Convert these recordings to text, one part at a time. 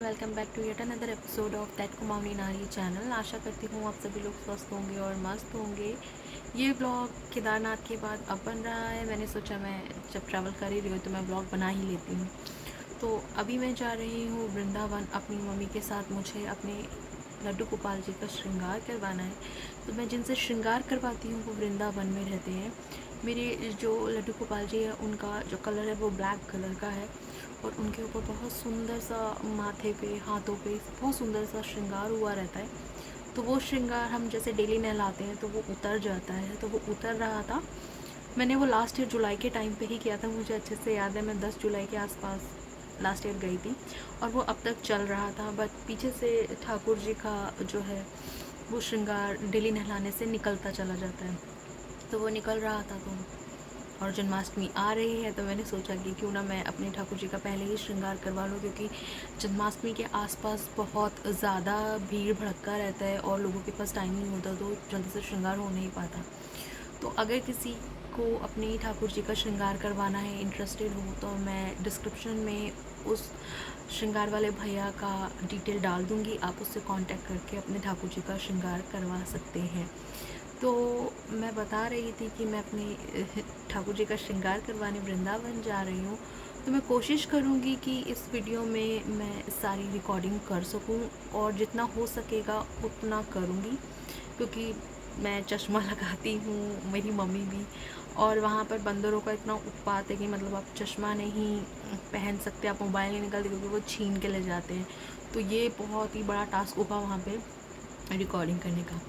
Welcome back to yet another episode of that Kumaoni Nari channel. आशा करती हूँ आप सभी लोग स्वस्थ होंगे और मस्त होंगे। ये ब्लॉग केदारनाथ के बाद अब बन रहा है। मैंने सोचा मैं जब ट्रैवल कर ही रही हूँ तो मैं ब्लॉग बना ही लेती हूँ। तो अभी मैं जा रही हूँ वृंदावन अपनी मम्मी के साथ। मुझे अपने लड्डू गोपाल जी का श्रृंगार करवाना है। तो मैं जिनसे श्रृंगार करवाती हूँ वो वृंदावन में रहते हैं। मेरे जो लड्डू गोपाल जी है उनका जो कलर है वो ब्लैक कलर का है और उनके ऊपर बहुत सुंदर सा माथे पे हाथों पे बहुत सुंदर सा श्रृंगार हुआ रहता है। तो वो श्रृंगार हम जैसे डेली नहलाते हैं तो वो उतर जाता है। तो वो उतर रहा था। मैंने वो लास्ट ईयर जुलाई के टाइम पे ही किया था। मुझे अच्छे से याद है, मैं 10 जुलाई के आसपास लास्ट ईयर गई थी और वो अब तक चल रहा था। बट पीछे से ठाकुर जी का जो है वो श्रृंगार डेली नहलाने से निकलता चला जाता है। तो वो निकल रहा था। तो और जन्माष्टमी आ रही है तो मैंने सोचा कि क्यों ना मैं अपने ठाकुर जी का पहले ही श्रृंगार करवा लूँ, क्योंकि जन्माष्टमी के आसपास बहुत ज़्यादा भीड़ भड़का रहता है और लोगों के पास टाइम नहीं होता, तो जल्दी से श्रृंगार हो नहीं पाता। तो अगर किसी को अपने ठाकुर जी का श्रृंगार करवाना है, इंटरेस्टेड हो, तो मैं डिस्क्रिप्शन में उस श्रृंगार वाले भैया का डिटेल डाल दूँगी। आप उससे कांटेक्ट करके अपने ठाकुर जी का श्रृंगार करवा सकते हैं। तो मैं बता रही थी कि मैं अपने ठाकुर जी का श्रृंगार करवाने वृंदावन जा रही हूँ। तो मैं कोशिश करूँगी कि इस वीडियो में मैं सारी रिकॉर्डिंग कर सकूँ और जितना हो सकेगा उतना करूँगी, क्योंकि मैं चश्मा लगाती हूँ, मेरी मम्मी भी। और वहाँ पर बंदरों का इतना उत्पात है कि मतलब आप चश्मा नहीं पहन सकते, आप मोबाइल नहीं निकालते क्योंकि वो छीन के ले जाते हैं। तो ये बहुत ही बड़ा टास्क होगा वहाँ पे रिकॉर्डिंग करने का।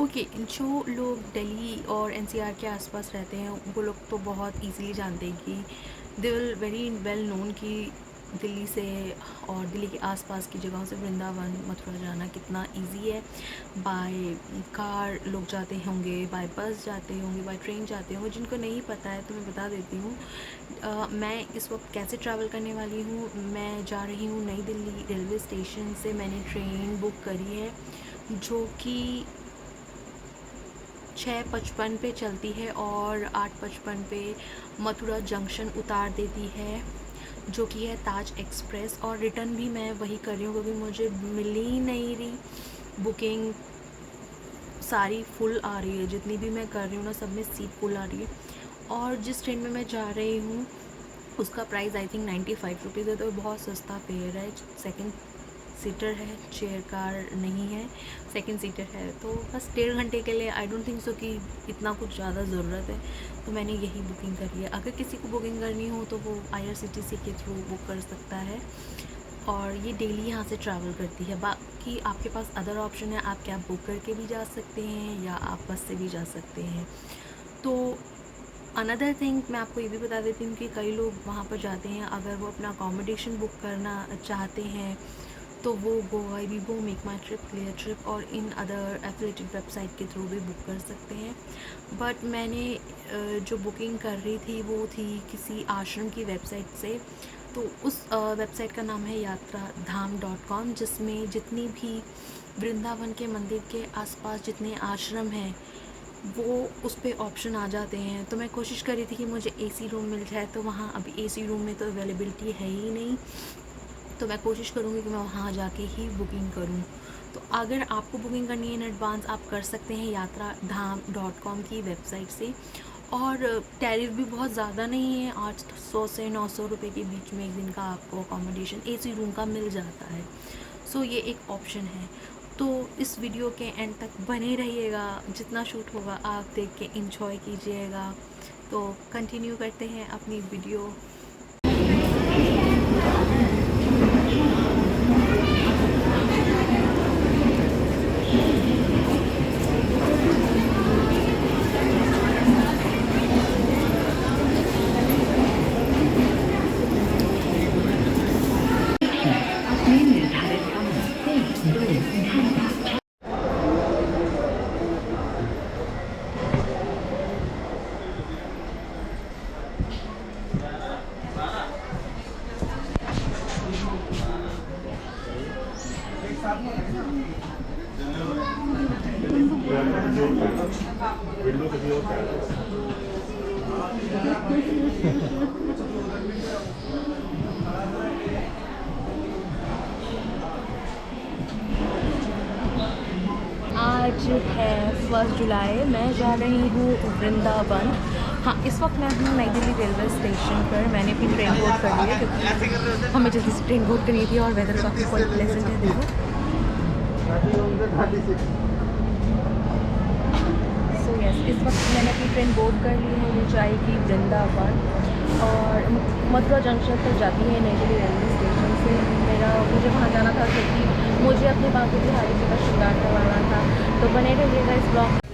ओके, जो लोग दिल्ली और एनसीआर के आसपास रहते हैं वो लोग तो बहुत इजीली जानते हैं कि they will very well known कि दिल्ली से और दिल्ली के आसपास की जगहों से वृंदावन मथुरा जाना कितना इजी है। बाय कार लोग जाते होंगे, बाय बस जाते होंगे, बाय ट्रेन जाते होंगे। जिनको नहीं पता है तो मैं बता देती हूँ। मैं इस वक्त कैसे ट्रैवल करने वाली हूँ। मैं जा रही हूँ नई दिल्ली रेलवे स्टेशन से। मैंने ट्रेन बुक करी है जो कि 6:55 पे चलती है और 8:55 पे मथुरा जंक्शन उतार देती है, जो कि है ताज एक्सप्रेस। और रिटर्न भी मैं वही कर रही हूँ क्योंकि मुझे मिल ही नहीं रही बुकिंग। सारी फुल आ रही है, जितनी भी मैं कर रही हूँ ना सब में सीट फुल आ रही है। और जिस ट्रेन में मैं जा रही हूँ उसका प्राइस आई थिंक 95 रुपीज़ है, तो बहुत सस्ता फेयर है। सेकंड सीटर है, चेयर कार नहीं है, सेकंड सीटर है। तो बस 1.5 घंटे के लिए आई डोंट थिंक सो कि इतना कुछ ज़्यादा ज़रूरत है। तो मैंने यही बुकिंग करी है। अगर किसी को बुकिंग करनी हो तो वो IRCTC के थ्रू बुक कर सकता है और ये डेली यहाँ से ट्रैवल करती है। बाकी आपके पास अदर ऑप्शन है, आप कैब बुक करके भी जा सकते हैं या आप बस से भी जा सकते हैं। तो अनदर थिंग मैं आपको ये भी बता देती हूँ कि कई लोग वहाँ पर जाते हैं, अगर वो अपना अकोमोडेशन बुक करना चाहते हैं तो वो गोवा वीवो, मेक माई ट्रिप, क्लियर ट्रिप और इन अदर एफिलेटेड वेबसाइट के थ्रू भी बुक कर सकते हैं। बट मैंने जो बुकिंग कर रही थी वो थी किसी आश्रम की वेबसाइट से। तो उस वेबसाइट का नाम है यात्राधाम.com, जिसमें जितनी भी वृंदावन के मंदिर के आसपास जितने आश्रम हैं वो उस पर ऑप्शन आ जाते हैं। तो मैं कोशिश कर रही थी कि मुझे AC रूम मिल जाए, तो वहाँ अभी AC रूम में तो अवेलेबिलिटी है ही नहीं। तो मैं कोशिश करूँगी कि मैं वहाँ जाके ही बुकिंग करूँ। तो अगर आपको बुकिंग करनी है इन एडवांस आप कर सकते हैं यात्राधाम.com की वेबसाइट से। और टैरिफ भी बहुत ज़्यादा नहीं है, 800 से 900 रुपये के बीच में एक दिन का आपको अकोमोडेशन AC रूम का मिल जाता है। सो ये एक ऑप्शन है। तो इस वीडियो के एंड तक बने रहिएगा, जितना शूट होगा आप देख के इंजॉय कीजिएगा। तो कंटिन्यू करते हैं अपनी वीडियो। विंडो कभी और आज है 1 जुलाई। मैं जा रही हूँ वृंदावन। हाँ, इस वक्त मैं हूँ नई दिल्ली रेलवे स्टेशन पर। मैंने अपनी ट्रेन बोर्ड कर ली है क्योंकि हमें जल्दी से ट्रेन बोर्ड करनी थी और वेदर काफ़ी क्वाइट प्लेजेंट है। देखो सो यस, इस वक्त मैंने अपनी ट्रेन बोर्ड कर ली है। वो जाएगी वृंदावन और मथुरा जंक्शन तक जाती है नई दिल्ली रेलवे स्टेशन से। मुझे वहाँ जाना था क्योंकि मुझे अपने बाबू बिहारी जी का श्रृंगार करवाना था। तो बने रहिएगा इस ब्लॉग।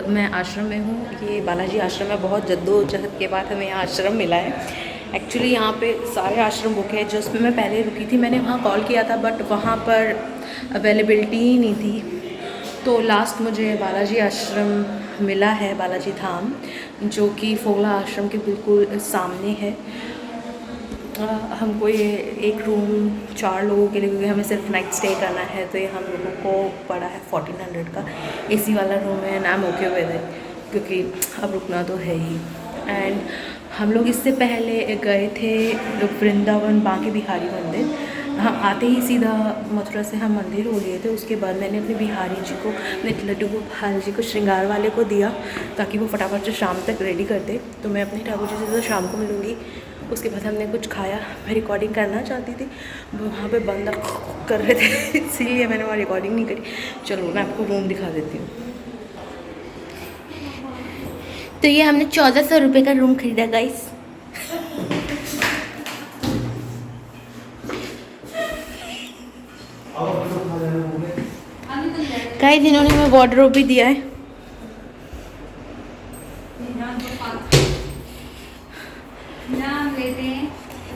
मैं आश्रम में हूँ। ये बालाजी आश्रम है। बहुत जद्दोजहद के बाद हमें यहाँ आश्रम मिला है। एक्चुअली यहाँ पे सारे आश्रम बुक है। जो उसमें मैं पहले रुकी थी, मैंने वहाँ कॉल किया था बट वहाँ पर अवेलेबिलिटी ही नहीं थी। तो लास्ट मुझे बालाजी आश्रम मिला है, बालाजी धाम, जो कि फोगला आश्रम के बिल्कुल सामने है। हमको ये एक रूम 4 लोगों के लिए, क्योंकि हमें सिर्फ नाइट स्टे करना है, तो ये हम लोगों को पड़ा है 1400 का। एसी वाला रूम है। नाम ओके विद इट, क्योंकि अब रुकना तो है ही। एंड हम लोग इससे पहले गए थे वृंदावन बांके बिहारी मंदिर। हाँ, आते ही सीधा मथुरा से हम मंदिर हो लिए थे। उसके बाद मैंने अपने बिहारी जी को, अपने लड्डू गोपाल जी को, श्रृंगार वाले को दिया ताकि वो फटाफट से शाम तक रेडी कर दे। तो मैं अपने ठाकुर जी से तो शाम को मिलूँगी। उसके बाद हमने कुछ खाया। मैं रिकॉर्डिंग करना चाहती थी, वहाँ पे बंद कर रहे थे इसीलिए मैंने वहाँ रिकॉर्डिंग नहीं करी। चलो मैं आपको रूम दिखा देती हूँ। तो ये हमने 1400 रुपये का रूम खरीदा गाइस। गाइस इन्होंने हमें वार्डरोब भी दिया है।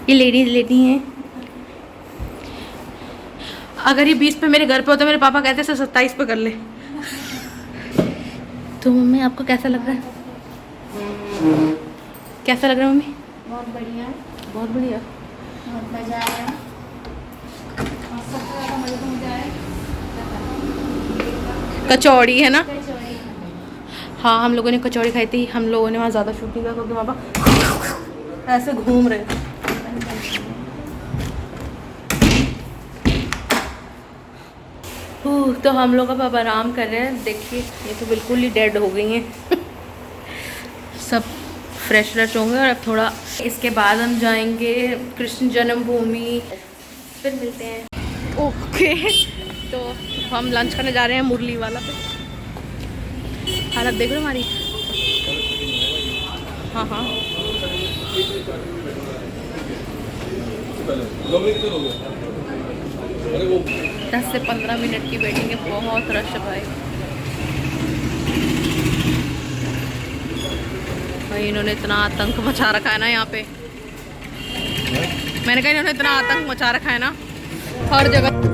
ये लेडीज लेती हैं। अगर ये 20 पे मेरे घर पे होता मेरे पापा कहते हैं 27 पे कर ले। तो मम्मी आपको कैसा लग रहा है? कैसा लग रहा है मम्मी? बहुत बढ़िया, बहुत बढ़िया, बहुत मज़ा आया। और सबसे ज़्यादा मज़ा तो मुझे आया कचौड़ी है ना? कचौड़ी। हाँ, हम लोगों ने कचौड़ी खाई थी। हम लोगों ने वहाँ ज़्यादा शूट नहीं किया क्योंकि पापा ऐसे घूम रहे। तो हम लोग अब आराम कर रहे हैं। देखिए ये तो बिल्कुल ही डेड हो गई हैं सब फ्रेश फ्रेश होंगे। और अब थोड़ा इसके बाद हम जाएंगे कृष्ण जन्मभूमि, फिर मिलते हैं। ओके तो हम लंच करने जा रहे हैं मुरली वाला पे। हालत देख रहे हो हमारी? हाँ हाँ 10 से 15 मिनट की वेटिंग है। बहुत रश है भाई। भाई इन्होंने इतना आतंक मचा रखा है ना यहाँ पे। मैंने कहा इन्होंने इतना आतंक मचा रखा है ना हर जगह।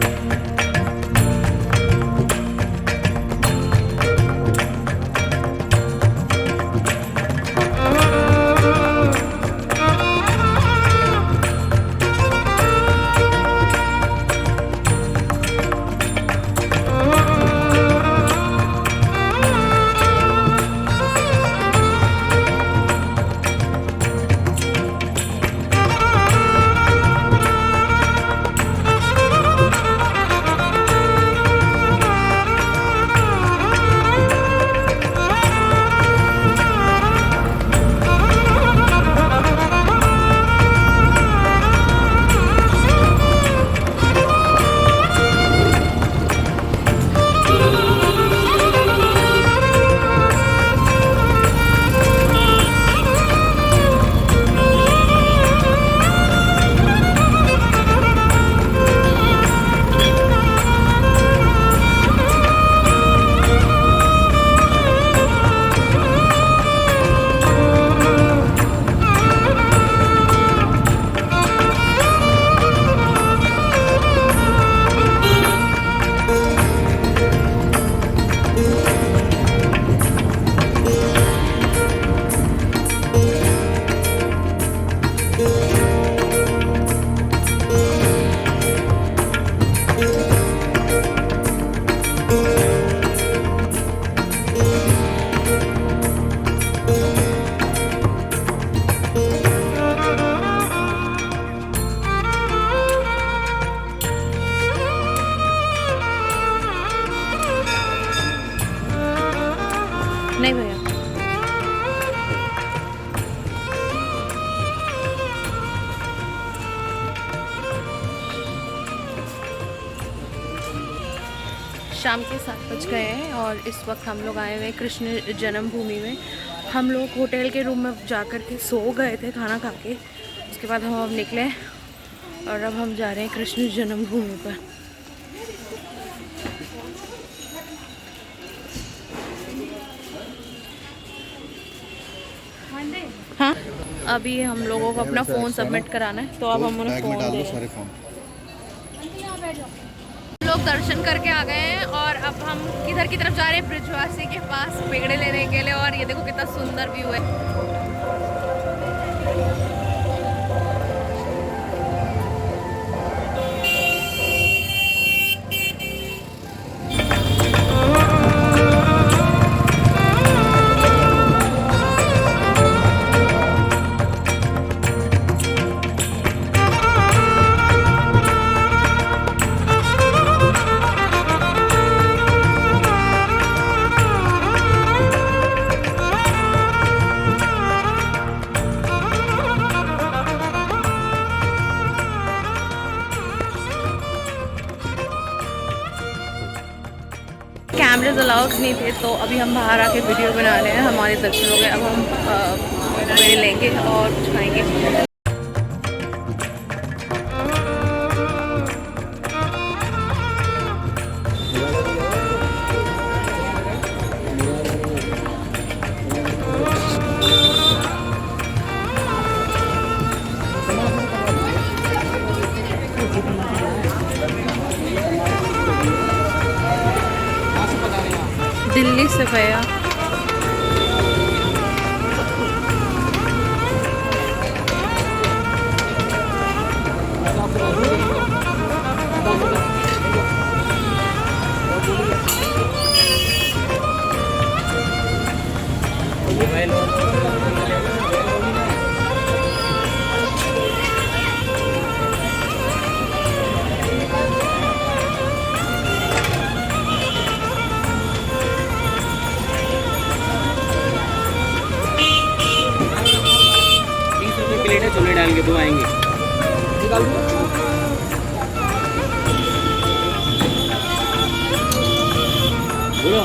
नहीं भैया शाम के 7 बज गए हैं और इस वक्त हम लोग आए हुए हैं कृष्ण जन्मभूमि में। हम लोग होटल के रूम में जा कर के सो गए थे खाना खा के। उसके बाद हम अब निकले और अब हम जा रहे हैं कृष्ण जन्मभूमि पर। हाँ अभी हम लोगों को अपना फ़ोन सबमिट कराना है तो अब हम उन्हें फ़ोन दे रहे हैं। हम लोग दर्शन करके आ गए हैं और अब हम किधर की तरफ जा रहे हैं? ब्रिजवासी के पास पेड़े लेने के लिए। और ये देखो कितना सुंदर व्यू है। व्लॉग्स नहीं थे, तो अभी हम बाहर आके वीडियो बना रहे हैं। हमारे दर्शन हो गए, अब हम कपड़े लेंगे और कुछ खाएंगे। दिल्ली से भैया छोले डाल के दो आएंगे। बोलो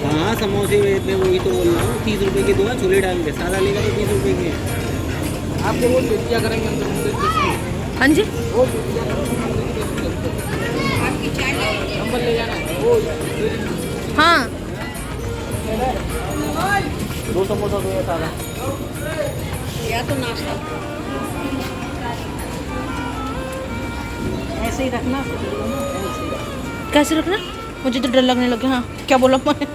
हाँ समोसे में वही तो बोल रहा हूँ। 30 रुपए के दो छोले डाल के, सादा लेगा तो 30 रुपए के। आपको वो क्या करेंगे अंदर? हाँ जी, नंबर ले जाना। हाँ 2 समोसा दो सादा। या तो नाश्ता ऐसे ही रखना। कैसे रखना? मुझे तो डर लगने लगे। हाँ क्या बोला मैंने?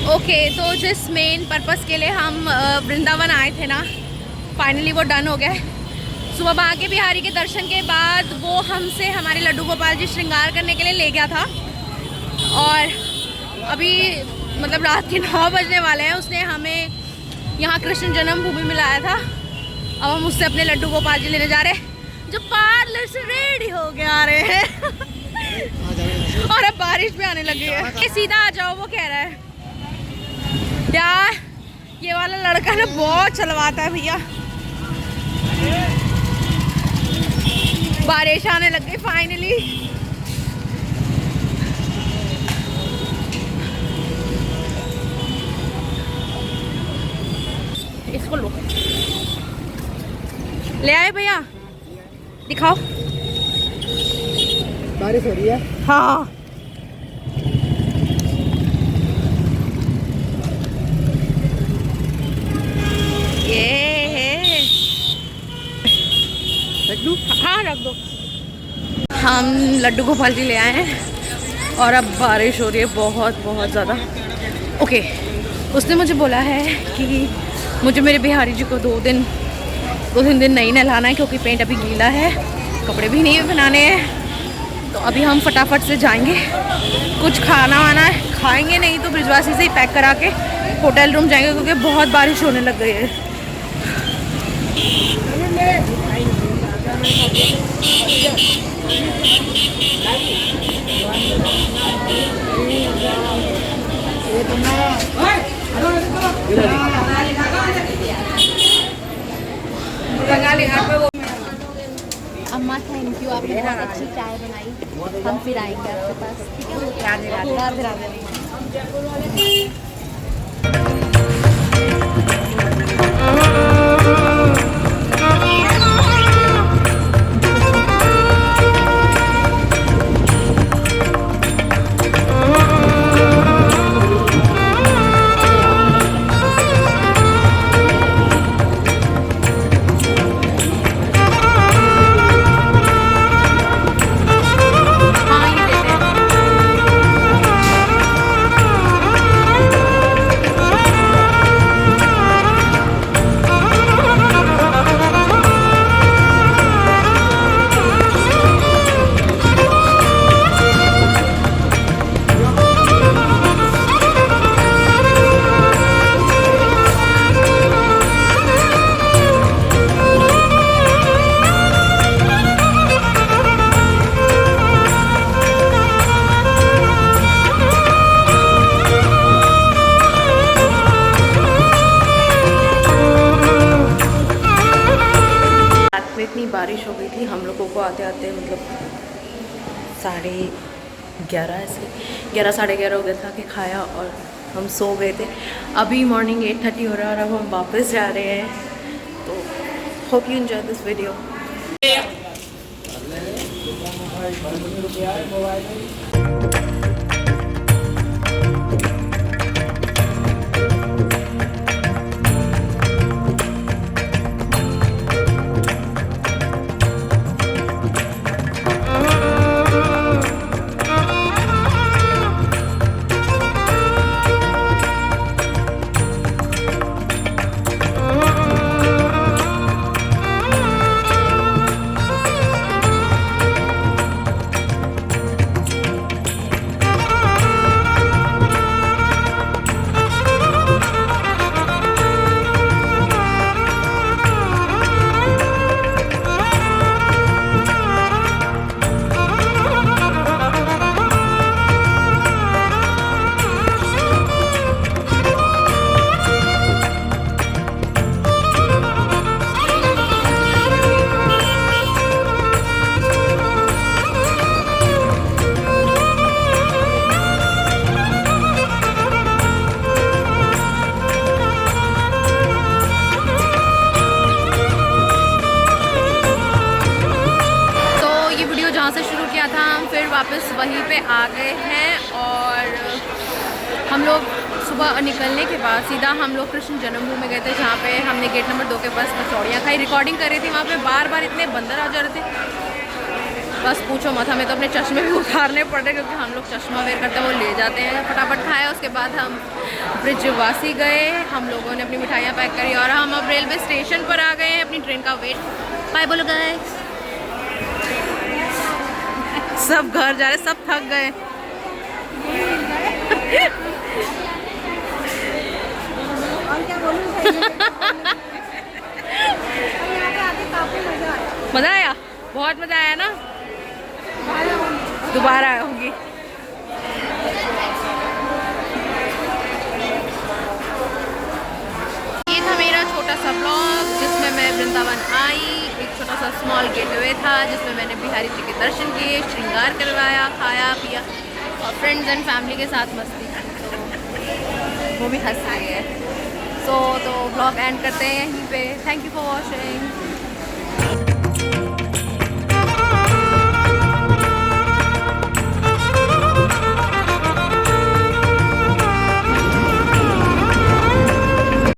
ओके, तो जिस मेन पर्पस के लिए हम वृंदावन आए थे ना, फाइनली वो डन हो गया है। सुबह बांके बिहारी के दर्शन के बाद वो हमसे हमारे लड्डू गोपाल जी श्रृंगार करने के लिए ले गया था, और अभी मतलब रात के 9 बजने वाले हैं। उसने हमें यहाँ कृष्ण जन्मभूमि में लाया था। अब हम उससे अपने लड्डू गोपाल जी लेने जा रहे हैं, जो पार्लर से रेडी हो के आ रहे हैं। और अब बारिश भी आने लगी है। सीधा आ जाओ, वो कह रहा है। यार ये वाला लड़का ना बहुत चलवाता है भैया। बारिश आने लग गई फाइनली। इसको लो, ले आए भैया, दिखाओ। बारिश हो रही है। हाँ हाँ रख दो। हम लड्डू गोपाल जी ले आए हैं और अब बारिश हो रही है बहुत बहुत ज़्यादा। ओके, उसने मुझे बोला है कि मुझे मेरे बिहारी जी को 2-3 दिन नहीं नहलाना है, क्योंकि पेंट अभी गीला है, कपड़े भी नहीं बनाने हैं। तो अभी हम फटाफट से जाएंगे, कुछ खाना वाना है खाएंगे, नहीं तो ब्रिजवासी से ही पैक करा के होटल रूम जाएंगे, क्योंकि बहुत बारिश होने लग गई है। अम्मा थैंक यू, आपने बहुत अच्छी चाय बनाई। हम फिर आएंगे आपके पास, ठीक है? राधे राधे। 11:30 ऐसे 11 साढ़े 11 हो गया था कि खाया और हम सो गए थे। अभी मॉर्निंग 8:30 हो रहा है और अब हम वापस जा रहे हैं। तो hope you enjoy this video. फिर वापस वहीं पे आ गए हैं और हम लोग सुबह निकलने के बाद सीधा हम लोग कृष्ण जन्मभूमि में गए थे, जहाँ पे हमने गेट नंबर 2 के पास कचौड़ियाँ खाई। रिकॉर्डिंग कर रही थी, वहाँ पे बार बार इतने बंदर आ जा रहे थे, बस पूछो मत। हमें तो अपने चश्मे भी उतारने पड़ रहे क्योंकि हम लोग चश्मा वेयर करते वो ले जाते हैं। फटाफट खाया, उसके बाद हम ब्रिजवासी गए, हम लोगों ने अपनी मिठाइयाँ पैक करी और हम अब रेलवे स्टेशन पर आ गए हैं अपनी ट्रेन का वेट। बाय बोलो गाइस। सब घर जा रहे, सब थक गए। और क्या बोलूं, मजा आया, बहुत मजा आया ना, दोबारा आऊंगी। ये था मेरा छोटा सा ब्लॉग जिसमें मैं वृंदावन आई। एक छोटा सा स्मॉल गेटवे था जिसमें मैंने बिहारी जी के दर्शन किए, श्रृंगार करवाया, खाया पिया और फ्रेंड्स एंड फैमिली के साथ मस्ती की, तो वो भी हंस रही है। तो ब्लॉग एंड करते हैं यहीं पे। Thank you for watching.